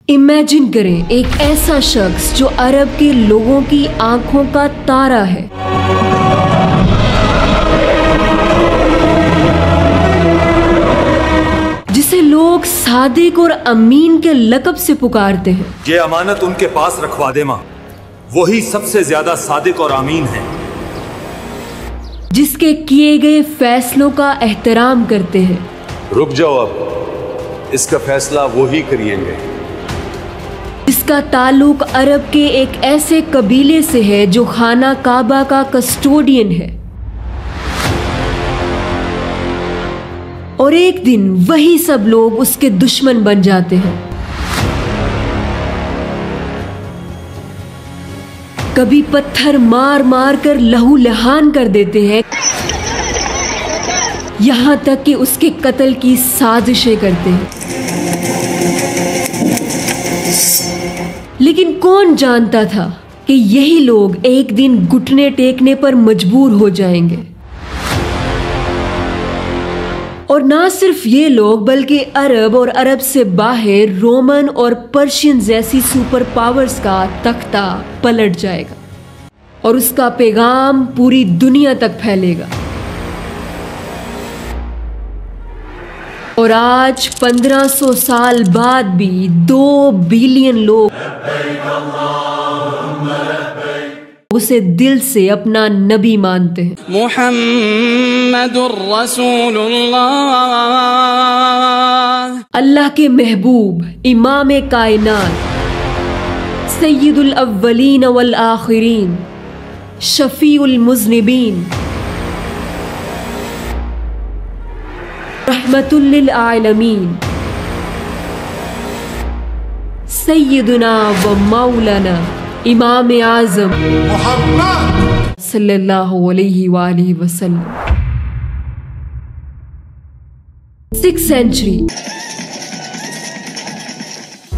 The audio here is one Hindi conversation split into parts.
इमेजिन करें एक ऐसा शख्स जो अरब के लोगों की आंखों का तारा है, जिसे लोग सादिक और अमीन के लक़ब से पुकारते हैं। ये अमानत उनके पास रखवा दे मां, वही सबसे ज्यादा सादिक और अमीन है। जिसके किए गए फैसलों का एहतराम करते हैं। रुक जाओ, अब इसका फैसला वो ही करेंगे। इसका ताल्लुक अरब के एक ऐसे कबीले से है जो खाना काबा का कस्टोडियन है। और एक दिन वही सब लोग उसके दुश्मन बन जाते हैं। कभी पत्थर मार मार कर लहू लहान कर देते हैं, यहां तक कि उसके कत्ल की साजिशें करते हैं। लेकिन कौन जानता था कि यही लोग एक दिन घुटने टेकने पर मजबूर हो जाएंगे। और ना सिर्फ ये लोग बल्कि अरब और अरब से बाहर रोमन और पर्शियन जैसी सुपर पावर्स का तख्ता पलट जाएगा और उसका पैगाम पूरी दुनिया तक फैलेगा। और आज 1500 साल बाद भी 2 बिलियन लोग उसे दिल से अपना नबी मानते हैं। मुहम्मदुर रसूलुल्लाह, अल्लाह के महबूब, इमाम कायनात, सय्यदुल अव्वलीन वल आखिरीन, शफीउल मुज़निबीन, रहमतुल लिल आलमीन, सय्यदुना व मौलाना इमाम आज़म मुहम्मद सल्लल्लाहु अलैहि वसल्लम। 6th सेंचुरी,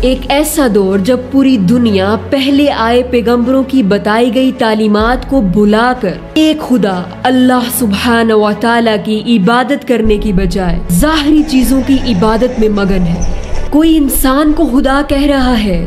एक ऐसा दौर जब पूरी दुनिया पहले आए पैगंबरों की बताई गई तालीमात को भुलाकर एक खुदा अल्लाह सुब्हानहू व तआला की इबादत करने की बजाय ज़ाहिरी चीजों की इबादत में मगन है। कोई इंसान को खुदा कह रहा है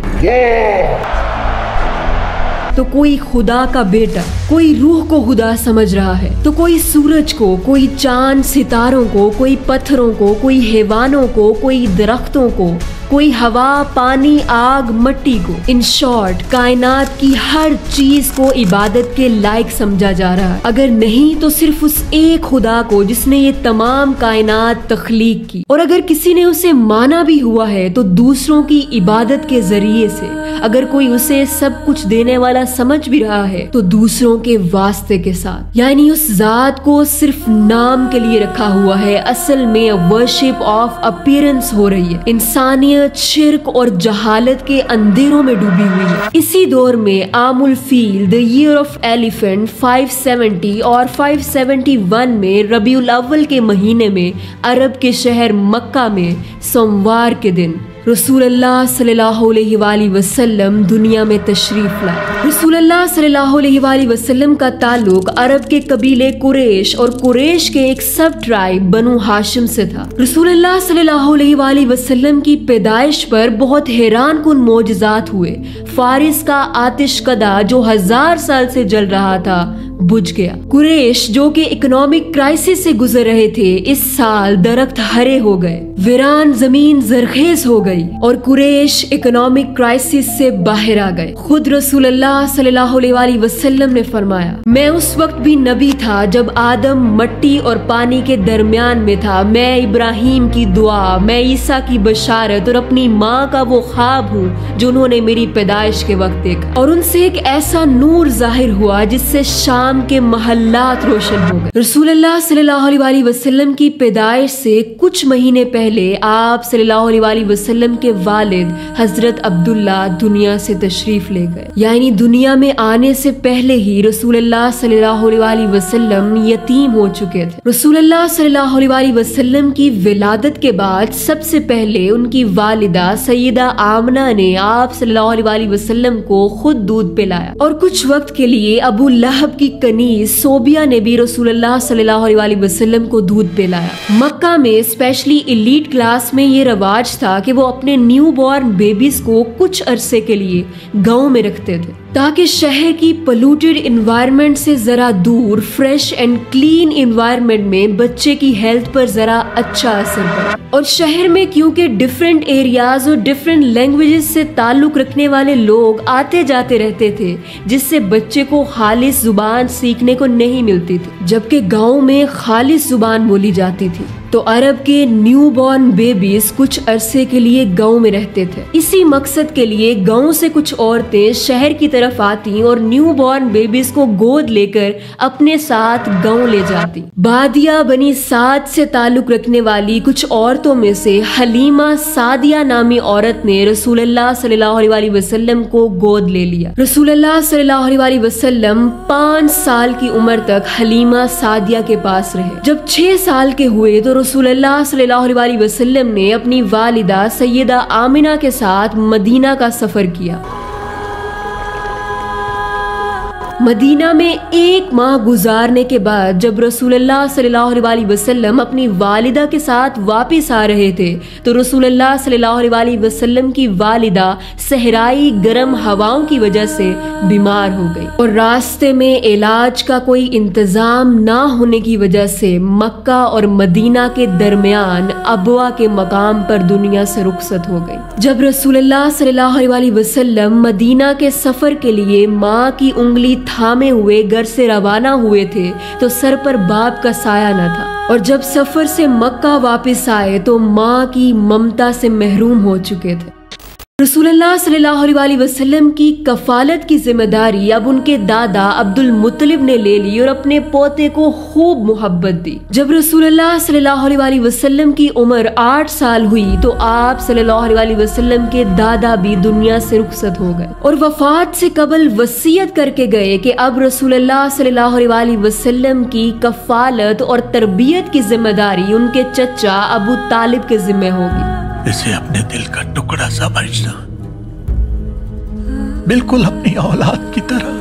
तो कोई खुदा का बेटा, कोई रूह को खुदा समझ रहा है तो कोई सूरज को, कोई चांद सितारों को, कोई पत्थरों को, कोई हैवानों को, कोई दरख्तों को, कोई हवा, पानी, आग, मिट्टी को। इन शॉर्ट कायनात की हर चीज को इबादत के लायक समझा जा रहा है। अगर नहीं तो सिर्फ उस एक खुदा को जिसने ये तमाम कायनात तख्लीक की। और अगर किसी ने उसे माना भी हुआ है तो दूसरों की इबादत के जरिए से। अगर कोई उसे सब कुछ देने वाला समझ भी रहा है तो दूसरों के वास्ते के साथ, यानी उस जात को सिर्फ नाम के लिए रखा हुआ है, असल में वर्शिप ऑफ अपीयरेंस हो रही है। इंसानियत शिर्क और जहालत के अंधेरों में डूबी हुई है। इसी दौर में आमुल feel, the year of elephant 570 और 571 में रबीउल अव्वल के महीने में अरब के शहर मक्का में सोमवार के दिन रसूलुल्लाह सल्लल्लाहु अलैहि वसल्लम दुनिया में तशरीफ लाए। रसूलुल्लाह सल्लल्लाहु अलैहि वसल्लम का ताल्लुक अरब के कबीले कुरैश और कुरैश के एक सब ट्राइब बनु हाशिम से था। रसूलुल्लाह सल्लल्लाहु अलैहि वसल्लम की पैदाइश पर बहुत हैरान कुन मोजज़ात हुए। फारिस का आतिशकदा जो 1000 साल से जल रहा था बुझ गया। कुरैश जो कि इकोनॉमिक क्राइसिस से गुजर रहे थे, इस साल दरख्त हरे हो गए, वीरान जमीन जरखेज हो गई और कुरैश इकोनॉमिक क्राइसिस से बाहर आ गए। खुद रसूलुल्लाह सल्लल्लाहु अलैहि वसल्लम ने फरमाया, मैं उस वक्त भी नबी था जब आदम मट्टी और पानी के दरमियान में था। मैं इब्राहिम की दुआ, मैं ईसा की बशारत और अपनी माँ का वो ख्वाब हूँ जो उन्होंने मेरी पैदाइश के वक्त देखा। और उनसे एक ऐसा नूर जाहिर हुआ जिससे शाम के महल्लात रोशन हो गए। रसूलुल्लाह सल्लल्लाहु अलैहि वसल्लम की पैदाइश से कुछ महीने पहले आप सल्लल्लाहु अलैहि वसल्लम के वालिद हजरत अब्दुल्ला दुनिया से तशरीफ ले गए। यानी दुनिया में आने से पहले ही रसूलुल्लाह सल्लल्लाहु अलैहि वसल्लम यतीम हो चुके थे। रसूलुल्लाह सल्लल्लाहु अलैहि वसल्लम की विलादत के बाद सबसे पहले उनकी वालिदा सैयदा आमना ने आप सल्लल्लाहु अलैहि वसल्लम को खुद दूध पिलाया। और कुछ वक्त के लिए अबू लहब की कनीज सोबिया ने भी रसूलुल्लाह सल्लल्लाहु अलैहि वसल्लम को दूध पिलाया। मक्का में स्पेशली एलीट क्लास में ये रवाज था कि वो अपने न्यू बॉर्न बेबीज को कुछ अरसे के लिए गांव में रखते थे ताकि शहर की पोल्यूटेड एनवायरनमेंट से जरा दूर फ्रेश एंड क्लीन एनवायरनमेंट में बच्चे की हेल्थ पर जरा अच्छा असर पड़े। और शहर में क्योंकि डिफरेंट एरियाज और डिफरेंट लैंग्वेजेस से ताल्लुक रखने वाले लोग आते जाते रहते थे, जिससे बच्चे को खालिस जुबान सीखने को नहीं मिलती थी, जबकि गाँव में खालिस जुबान बोली जाती थी। तो अरब के न्यू बॉर्न बेबीज कुछ अरसे के लिए गांव में रहते थे। इसी मकसद के लिए गांव से कुछ औरतें शहर की तरफ आती और न्यू बॉर्न बेबीज को गोद लेकर अपने साथ गांव ले जाती। बादिया बनी साद से ताल्लुक रखने वाली कुछ औरतों में से हलीमा सादिया नामी औरत ने रसूलुल्लाह सल्लल्लाहु अलैहि वसल्लम को गोद ले लिया। रसूलुल्लाह सल्लल्लाहु अलैहि वसल्लम 5 साल की उम्र तक हलीमा सादिया के पास रहे। जब 6 साल के हुए तो रसूलुल्लाह सल्लल्लाहु अलैहि वसल्लम ने अपनी वालिदा सैयदा आमिना के साथ मदीना का सफर किया। मदीना में 1 माह गुजारने के बाद जब रसूलुल्लाह सल्लल्लाहु अलैहि वसल्लम अपनी वालिदा के साथ वापस आ रहे थे तो रसूलुल्लाह सल्लल्लाहु अलैहि वसल्लम की वालिदा सहराई गर्म हवाओं की वजह से बीमार हो गई और रास्ते में इलाज का कोई इंतजाम ना होने की वजह से मक्का और मदीना के दरमियान अबवा के मकाम पर दुनिया से रुखसत हो गई। जब रसूलुल्लाह सल्लल्लाहु अलैहि वसल्लम मदीना के सफर के लिए माँ की उंगली थामे हुए घर से रवाना हुए थे तो सर पर बाप का साया न था और जब सफर से मक्का वापस आए तो माँ की ममता से महरूम हो चुके थे। रसूलुल्लाह सल्लल्लाहु अलैहि वसल्लम की कफालत की जिम्मेदारी अब उनके दादा अब्दुल मुत्तलिब ने ले ली और अपने पोते को खूब मोहब्बत दी। जब रसूलुल्लाह सल्लल्लाहु अलैहि वसल्लम की उम्र 8 साल हुई तो आप सल्लल्लाहु अलैहि वसल्लम के दादा भी दुनिया से रुखसत हो गए और वफात से कबल वसीयत करके गए कि अब रसूलुल्लाह सल्लल्लाहु अलैहि वसल्लम की कफालत और तरबियत की जिम्मेदारी उनके चचा अबू तालिब के जिम्मे होगी। इसे अपने दिल का टुकड़ा समझना, बिल्कुल अपनी औलाद की तरह।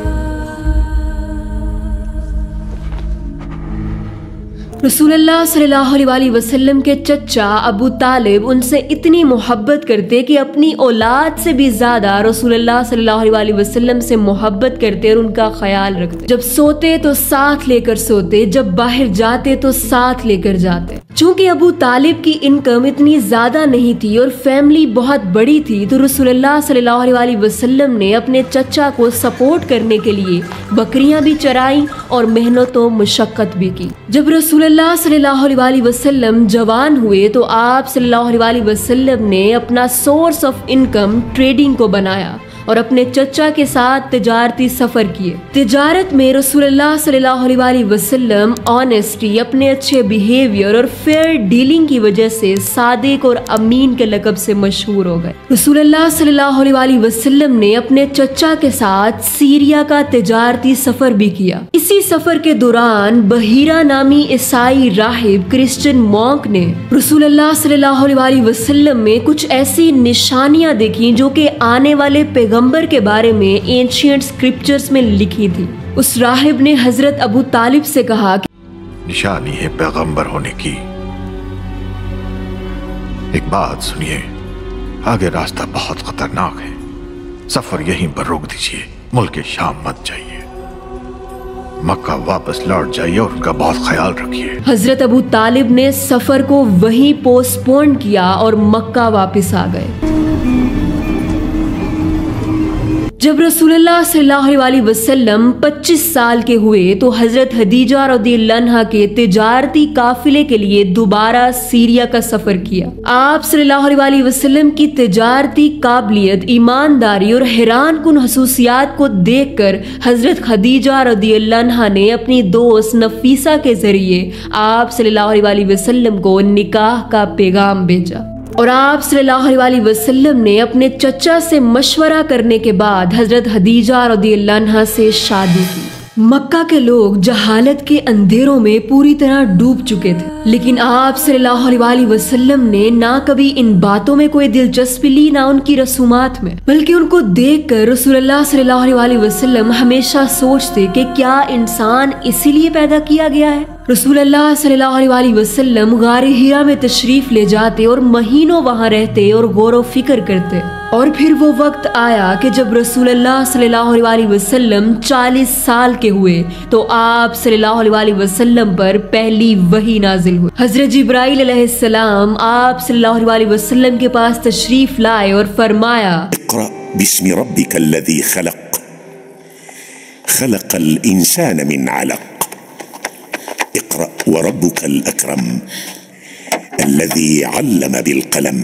रसूलुल्लाह सल्लल्लाहु अलैहि वसल्लम के चचा अबू तालिब उनसे इतनी मोहब्बत करते कि अपनी औलाद से भी ज्यादा रसूलुल्लाह सल्लल्लाहु अलैहि वसल्लम से मोहब्बत करते और उनका ख्याल रखते। जब सोते तो साथ लेकर सोते, जब बाहर जाते तो साथ लेकर जाते। चूंकि अबू तालिब की इनकम इतनी ज्यादा नहीं थी और फैमिली बहुत बड़ी थी तो रसूलुल्लाह सल्लल्लाहु अलैहि वसल्लम ने अपने चचा को सपोर्ट करने के लिए बकरियां भी चराई और मेहनत और मुशक्कत भी की। जब रसूलुल्लाह सल्लल्लाहु अलैहि वसल्लम जवान हुए तो आप सल्लल्लाहु अलैहि वसल्लम ने अपना सोर्स ऑफ इनकम ट्रेडिंग को बनाया और अपने चचा के साथ तिजारती सफर किए। तिजारत में रसूलुल्लाह सल्लल्लाहु अलैहि वसल्लम ऑनेस्टी, अपने अच्छे बिहेवियर और फेयर डीलिंग की वजह से सादिक और अमीन के लक़ब से मशहूर हो गए। रसूलुल्लाह सल्लल्लाहु अलैहि वसल्लम ने अपने चचा के साथ सीरिया का तिजारती सफर भी किया। इसी सफर के दौरान बहीरा नामी ईसाई राहिब क्रिश्चियन मॉन्क ने रसूलुल्लाह सल्लल्लाहु अलैहि वसल्लम में कुछ ऐसी निशानियां देखी जो कि आने वाले पैगंबर के बारे में एंशिएंट स्क्रिप्चर्स में लिखी थी। उस राहिब ने हजरत अबू तालिब से कहा कि निशानी है पैगंबर होने की। एक बात सुनिए, आगे रास्ता बहुत खतरनाक है, सफर यहीं पर रोक दीजिए, मुल्क शाम मत जाइए, मक्का वापस लौट जाइए और उनका बहुत ख्याल रखिए। हजरत अबू तालिब ने सफर को वहीं पोस्टपोन किया और मक्का वापस आ गए। जब रसूलुल्लाह सल्लल्लाहु अलैहि वसल्लम 25 साल के हुए तो हजरत खदीजा रज़ियल्लाहु अन्हा के तिजारती काफिले के लिए दोबारा सीरिया का सफर किया। आप सल्लल्लाहु अलैहि वसल्लम की तिजारती काबिलियत, ईमानदारी और हैरान कुन खसूसियात को देखकर हजरत खदीजा रज़ियल्लाहु अन्हा ने अपनी दोस्त नफीसा के जरिए आप सल्लल्लाहु अलैहि वसल्लम को निकाह का पैगाम भेजा और आप सल्लल्लाहु अलैहि वसल्लम ने अपने चचा से मशवरा करने के बाद हजरत खदीजा रज़ियल्लाहु अन्हा से शादी की। मक्का के लोग जहालत के अंधेरों में पूरी तरह डूब चुके थे, लेकिन आप सल्लल्लाहु अलैहि वसल्लम ने ना कभी इन बातों में कोई दिलचस्पी ली, ना उनकी रसूमात में, बल्कि उनको देखकर रसूलुल्लाह सल्लल्लाहु अलैहि वसल्लम हमेशा सोचते कि क्या इंसान इसीलिए पैदा किया गया है। रसूलुल्लाह सल्लल्लाहु अलैहि वसल्लम गारे हिरा में तशरीफ ले जाते और महीनों वहाँ रहते और गौर फिक्र करते। और फिर वो वक्त आया कि जब रसूलुल्लाह सल्लल्लाहु अलैहि वसल्लम 40 साल के हुए तो आप सल्लल्लाहु अलैहि वसल्लम पर पहली वही नाजिल हुई। हजरत जिब्राइल अलैहिस्सलाम आप सल्लल्लाहु अलैहि वसल्लम के पास तशरीफ लाए और फरमाया, इक़रा बिस्मि रब्बिकल्लज़ी खलक़, खलक़ल इंसान मिन अलक़, इक़रा व रब्बुकल अकरम, अल्लज़ी अल्लम बिल क़लम,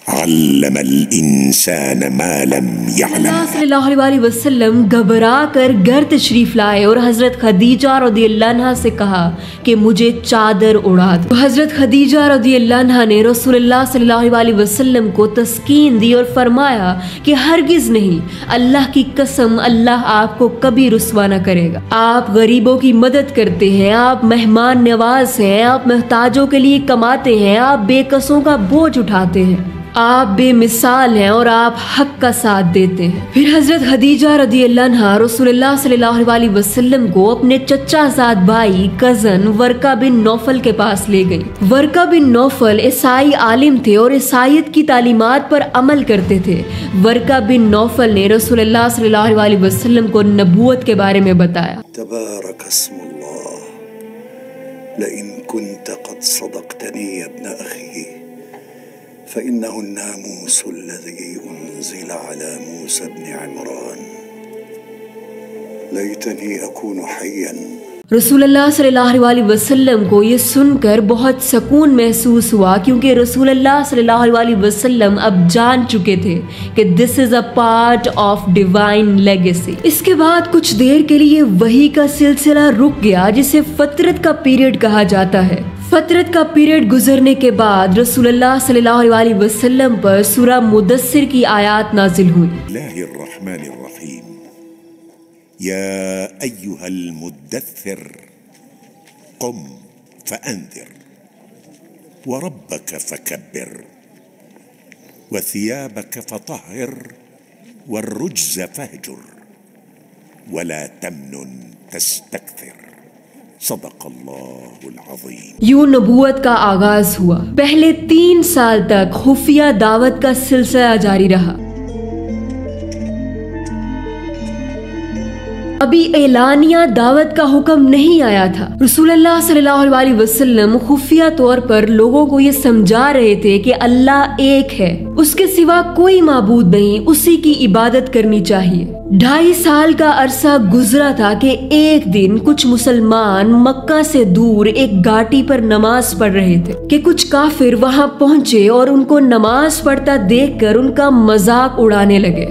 अल्लमल इंसान मा लम यअलम। सल्लल्लाहु अलैहि वसल्लम घबरा कर घर तशरीफ लाए और हजरत खदीजा रज़ियल्लाहु अन्हा से कहा कि मुझे चादर उड़ा दो। हजरत खदीजा रज़ियल्लाहु अन्हा ने रसूलुल्लाह सल्लल्लाहु अलैहि वसल्लम को तस्कीन दी और फरमाया कि हरगिज नहीं, अल्लाह की कसम, अल्लाह आपको कभी रुस्वा न करेगा। आप गरीबों की मदद करते हैं, आप मेहमान नवाज हैं, आप मोहताजों के लिए कमाते हैं, आप बेकसों का बोझ उठाते हैं, आप बेमिसाल हैं और आप हक का साथ देते हैं। फिर हजरत खदीजा रज़ियल्लाहु अन्हा रसूलुल्लाह सल्लल्लाहु अलैहि वसल्लम को अपने चचाज़ाद भाई कजन वर्का बिन नौफल के पास ले गई। वर्का बिन नौफल ईसाई आलिम थे और ईसाईयत की तालीमात पर अमल करते थे। वर्का बिन नौफल ने रसूलुल्लाह सल्लल्लाहु अलैहि वसल्लम को नबूवत के बारे में बताया। तबारक अस्मुल्लाह लइन कुन्त कद सदक़तनी इब्न अखी फ़इन्नहु अन्नामूसु अल्लज़ी उन्ज़िल अला मूसा इब्न इमरान लैतनी अकूनु हय्यन। रसूलुल्लाह सल्लल्लाहु अलैहि वसल्लम को ये सुनकर बहुत सुकून महसूस हुआ, क्योंकि रसूलुल्लाह सल्लल्लाहु अलैहि वसल्लम अब जान चुके थे कि this is a part of divine legacy. इसके बाद कुछ देर के लिए वही का सिलसिला रुक गया, जिसे फतरत का पीरियड कहा जाता है। फतरत का पीरियड गुजरने के बाद रसूलुल्लाह सल्लल्लाहु अलैहि वसल्लम पर सूरह मुदस्सिर की आयत नाजिल हुई। या अय्युहल मुद्दस्सिर कुम फअंदिर व रब्बक फकब्बिर व थियाबक फतहहिर वर्रुज्ज़ फहजुर वला तमनुन तस्तक्थिर। सदक़ल्लाहुल अज़ीम। यूं नबूवत का आगाज हुआ। पहले 3 साल तक खुफिया दावत का सिलसिला जारी रहा। अभी एलानिया दावत का हुक्म नहीं आया था। रसूलुल्लाह सल्लल्लाहु अलैहि वसल्लम खुफिया तौर पर लोगों को ये समझा रहे थे कि अल्लाह एक है, उसके सिवा कोई माबूद नहीं, उसी की इबादत करनी चाहिए। 2.5 साल का अरसा गुजरा था कि एक दिन कुछ मुसलमान मक्का से दूर एक घाटी पर नमाज पढ़ रहे थे कि कुछ काफिर वहां पहुंचे और उनको नमाज पढ़ता देखकर उनका मजाक उड़ाने लगे।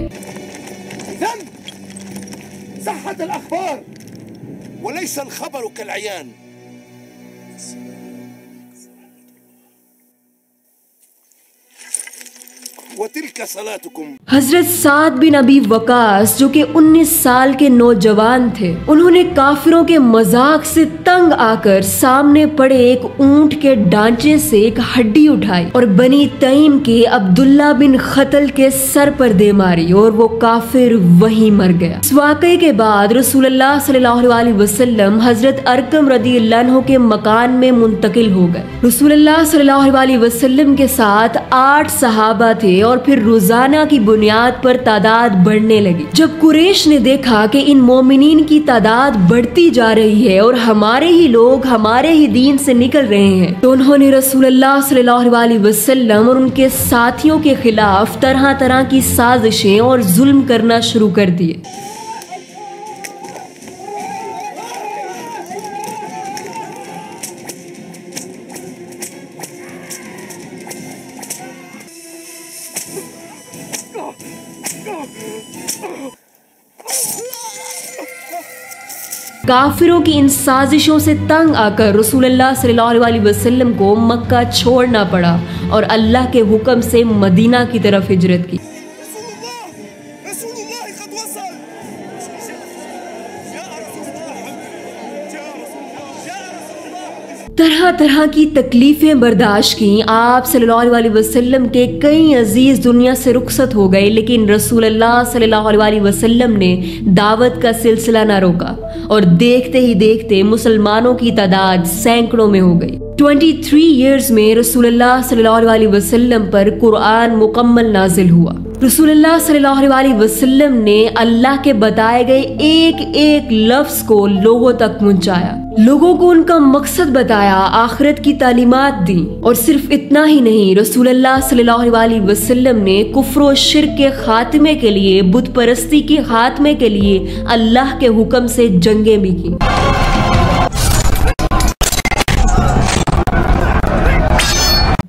हजरत साद बिन अबी वकास जो कि 19 साल के नौजवान थे, उन्होंने काफिरों के मजाक से तंग आकर सामने पड़े एक ऊंट के ढांचे से एक हड्डी उठाई और बनी तईम के अब्दुल्ला बिन खतल के सर पर दे मारी और वो काफिर वहीं मर गया। इस वाकये के बाद रसूलुल्लाह सल्लल्लाहु अलैहि वसल्लम हजरत अरकम रज़ियल्लाहु अन्हु के मकान में मुंतकिल हो गए। रसूलुल्लाह सल्लल्लाहु अलैहि वसल्लम के साथ 8 सहाबा थे और फिर रोजाना की बुनियाद पर तादाद बढ़ने लगी। जब कुरैश ने देखा कि इन मोमिनीन की तादाद बढ़ती जा रही है और हमारे ही लोग हमारे ही दीन से निकल रहे हैं, तो उन्होंने रसूलुल्लाह सल्लल्लाहु अलैहि वसल्लम और उनके साथियों के खिलाफ तरह तरह की साजिशें और जुल्म करना शुरू कर दिए। काफिरों की इन साजिशों से तंग आकर रसूलुल्लाह सल्लल्लाहु अलैहि वसल्लम को मक्का छोड़ना पड़ा और अल्लाह के हुक्म से मदीना की तरफ हिजरत की। तरह तरह की तकलीफें बर्दाश्त की। आप सल्लल्लाहु अलैहि वसल्लम के कई अजीज दुनिया से रुखसत हो गए, लेकिन रसूलुल्लाह सल्लल्लाहु अलैहि वसल्लम ने दावत का सिलसिला ना रोका और देखते ही देखते मुसलमानों की तादाद सैकड़ों में हो गई। 23 ईयर्स में रसूलुल्लाह सल्लल्लाहु अलैहि वसल्लम पर कुरान मुकम्मल नाजिल हुआ। रसूलुल्लाह सल्लल्लाहु अलैहि वसल्लम ने अल्लाह के बताए गए एक एक लफ्ज को लोगों तक पहुंचाया, लोगों को उनका मकसद बताया, आखिरत की तालीमात दी। और सिर्फ इतना ही नहीं, रसूलुल्लाह सल्लल्लाहु अलैहि वसल्लम ने कुफ्र और शिर्क के खात्मे के लिए, बुत परस्ती के खात्मे के लिए अल्लाह के हुक्म से जंगें भी की।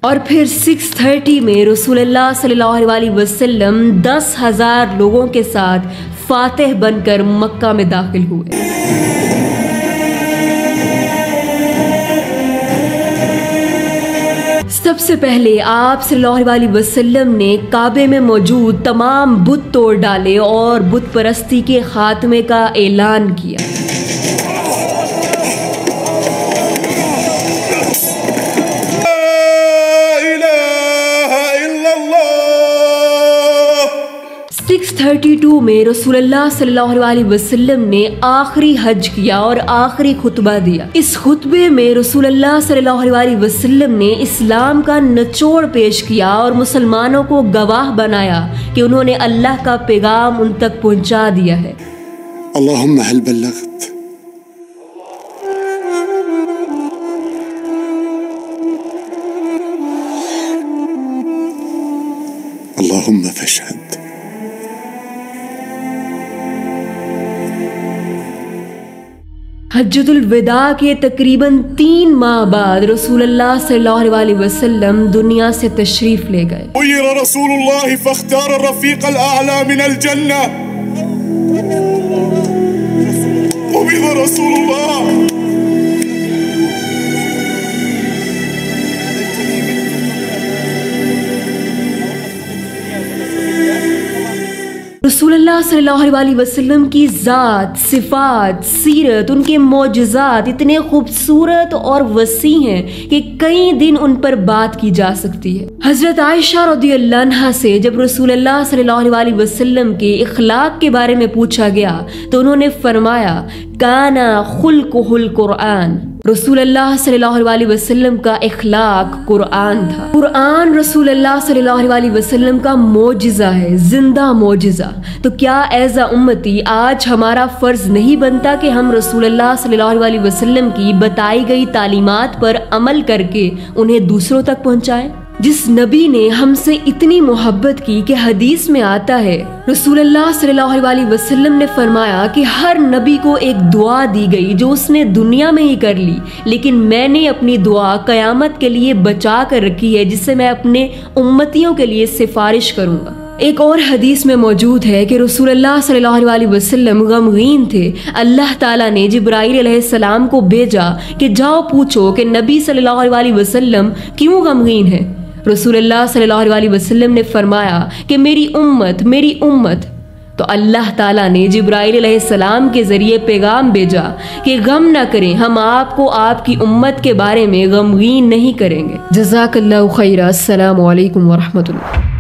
और फिर 630 में रसूलुल्लाह सल्लल्लाहु अलैहि वसल्लम 10,000 लोगों के साथ फातिह बनकर मक्का में दाखिल हुए। सबसे पहले आप सल्लल्लाहु अलैहि वसल्लम ने काबे में मौजूद तमाम बुत तोड़ डाले और बुत परस्ती के खात्मे का ऐलान किया। में रसूलुल्लाह सल्लल्लाहु अलैहि वसल्लम ने आखिरी हज किया और आखिरी खुतबा दिया। इस खुतबे में रसूलुल्लाह सल्लल्लाहु अलैहि वसल्लम ने इस्लाम का निचोड़ पेश किया और मुसलमानों को गवाह बनाया कि उन्होंने अल्लाह का पैगाम उन तक पहुंचा दिया है। अल्लाहुम्मा हल बल्लगत। अल्लाहुम्मा फशहद। हज्जतुल विदा के तकरीबन 3 माह बाद रसूलुल्लाह सल्लल्लाहु अलैहि वसल्लम दुनिया से तशरीफ ले गए। रसूलुल्लाह फख्तार रफीक अल-आला मिन अल-जन्ना। रसूलुल्लाह रसूलुल्लाह सल्लल्लाहु अलैहि वसल्लम की ज़ात, सिफ़ात, सीरत, उनके मौजज़ात इतने खूबसूरत और वसी हैं कि कई दिन उन पर बात की जा सकती है। हज़रत आयशा रज़ियल्लाहु अन्हा से जब रसूलुल्लाह सल्लल्लाहु अलैहि वसल्लम के इखलाक के बारे में पूछा गया तो उन्होंने फरमाया, काना खुल्कुहुल कुरान। रसूलुल्लाह सल्लल्लाहु अलैहि वसल्लम का इखलाक कुरान था। कुरान रसूलुल्लाह सल्लल्लाहु अलैहि वसल्लम का मौजिज़ा है, जिंदा मौजिज़ा। तो क्या एज़ा उम्मती आज हमारा फ़र्ज नहीं बनता कि हम रसूलुल्लाह सल्लल्लाहु अलैहि वसल्लम की बताई गई तालीमात पर अमल करके उन्हें दूसरों तक पहुँचाएं? जिस नबी ने हमसे इतनी मोहब्बत की कि हदीस में आता है रसूलुल्लाह सल्लल्लाहु अलैहि वसल्लम ने फरमाया कि हर नबी को एक दुआ दी गई जो उसने दुनिया में ही कर ली, लेकिन मैंने अपनी दुआ क़यामत के लिए बचा कर रखी है जिससे मैं अपने उम्मतियों के लिए सिफारिश करूँगा। एक और हदीस में मौजूद है कि रसूलुल्लाह सल्लल्लाहु अलैहि वसल्लम गमगीन थे। अल्लाह ताला ने जिब्राईल अलैहिस्सलाम को भेजा कि जाओ पूछो कि नबी सल्लल्लाहु अलैहि वसल्लम क्यों गमगीन है। रसूलुल्लाह सल्लल्लाहु अलैहि वसल्लम ने फरमाया कि मेरी उम्मत। तो अल्लाह ताला ने जिब्राईल अलैहिस्सलाम के जरिए पैगाम भेजा कि गम न करें, हम आपको आपकी उम्मत के बारे में गमगीन नहीं करेंगे। जज़ाकल्लाहु खैरा। अस्सलामु अलैकुम व रहमतुल्लाह।